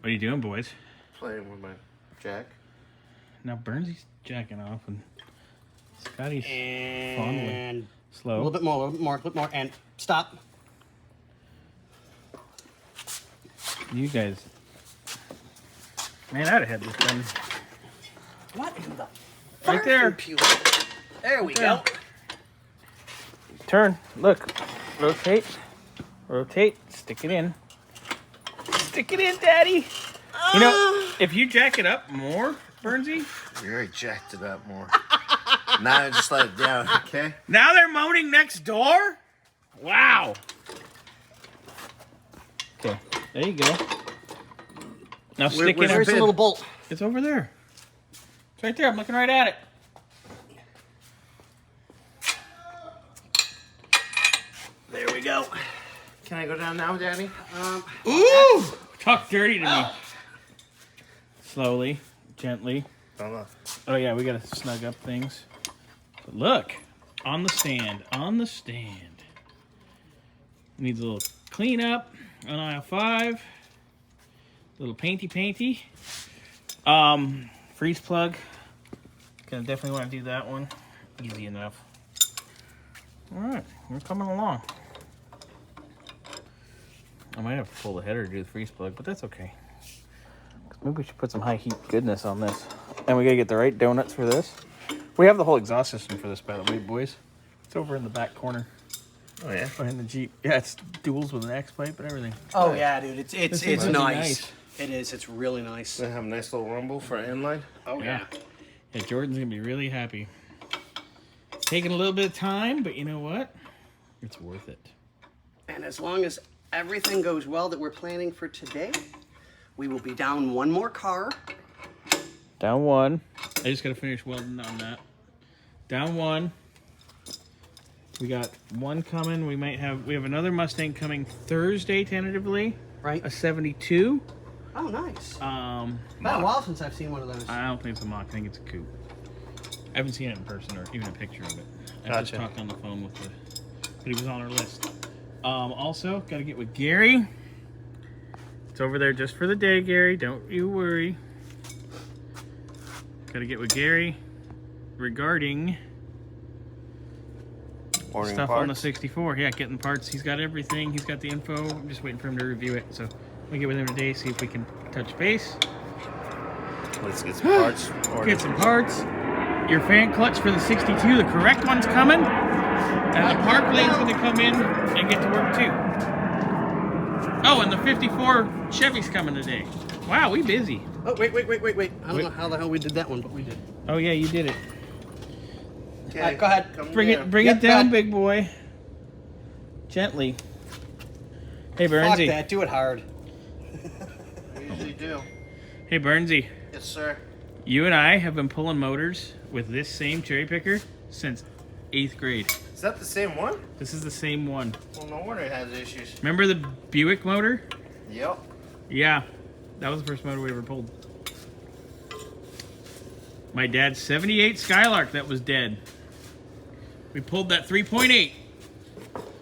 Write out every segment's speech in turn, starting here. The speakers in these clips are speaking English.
What are you doing, boys? Playing with my jack. Now Burnsy's jacking off and Scotty's And fondling. Slow. a little bit more, and stop. You guys. Man, I'd have had this done. What in the Right there. There we Yeah. go. Turn. Look. Rotate. Rotate. Stick it in. Stick it in, Daddy. You know, if you jack it up more, Burnsy. You already jacked it up more. Now I just let it down, okay? Now they're moaning next door? Wow. Okay, there you go. Now stick it in. Where's the little bolt? It's over there. It's right there. I'm looking right at it. There we go. Can I go down now, Daddy? Ooh! Talk dirty to me. Slowly, gently. Oh yeah, we gotta snug up things. But look, on the stand, on the stand. Needs a little cleanup on aisle 5. Little painty. Freeze plug. Gonna definitely want to do that one. Easy enough. All right, we're coming along. I might have to pull the header to do the freeze plug, but that's okay. Maybe we should put some high heat goodness on this. And we gotta get the right donuts for this. We have the whole exhaust system for this, by the way, boys. It's over in the back corner. Oh, yeah? Behind the Jeep. Yeah, it's duals with an X pipe and everything. Oh yeah, dude. It's really nice. nice. It is. It's really nice. They have a nice little rumble for inline. Oh yeah. Yeah, Jordan's gonna be really happy. Taking a little bit of time, but you know what? It's worth it. And as long as everything goes well that we're planning for today, we will be down one more car. Down one. I just gotta finish welding on that. Down one. We got one coming. We have another Mustang coming Thursday tentatively. Right. A 72. Oh, nice. Been I a while since I've seen one of those. don't think it's a mock. I think it's a coupe. I haven't seen it in person or even a picture of it. I just talked on the phone with but he was on our list. Also, gotta get with Gary. It's over there just for the day, Gary. Don't you worry. Gotta get with Gary regarding Ordering stuff parts. on the 64. Yeah, getting parts. He's got everything. He's got the info. I'm just waiting for him to review it. So we get with him today, see if we can touch base. Let's get some parts. Get some parts. Your fan clutch for the 62, the correct one's coming. And the park lane's gonna come in and get to work too. Oh, and the 54 Chevy's coming today. Wow, we busy. Oh, wait. I don't know how the hell we did that one, but we did. Oh yeah, you did it. Okay, All right, go ahead. Bring near. it Yep, down, go ahead. big boy. Gently. Hey, Fuck Burnsy. that. Do it hard. I usually do. Hey, Burnsy. Yes, sir. You and I have been pulling motors with this same cherry picker since 8th grade. Is that the same one? This is the same one. Well, no wonder it has issues. Remember the Buick motor? Yep. Yeah, that was the first motor we ever pulled. My dad's 78 Skylark that was dead. We pulled that 3.8.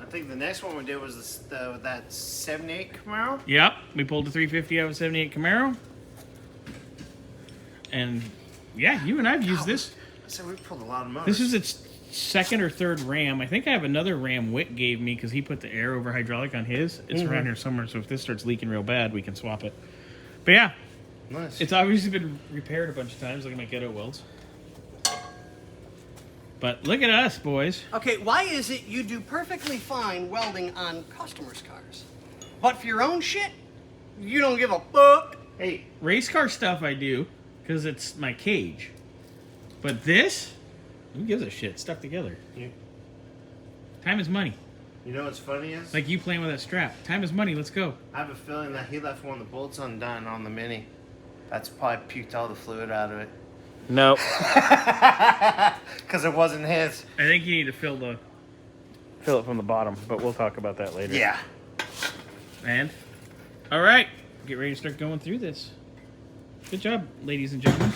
I think the next one we did was that 78 Camaro. Yep, we pulled the 350 out of a 78 Camaro. And yeah, you and I've used this. So we pulled a lot of motors. This is its second or third Ram. I think I have another Ram Wick gave me because he put the air over hydraulic on his. It's around here somewhere, so if this starts leaking real bad, we can swap it. But yeah, nice. it's obviously been repaired a bunch of times. Look at my ghetto welds. But look at us, boys. Okay, why is it you do perfectly fine welding on customers' cars, but for your own shit, you don't give a fuck? Hey, Race car stuff I do because it's my cage. But this, who gives a shit? Stuck together. Yeah. Time is money. you know what's funny is? Like you playing with that strap. Time is money. Let's go. I have a feeling that he left one of the bolts undone on the Mini. That's probably puked all the fluid out of it. No. Because it wasn't his. I think you need to fill it from the bottom, but we'll talk about that later. Yeah. And all right, get ready to start going through this. Good job, ladies and gentlemen.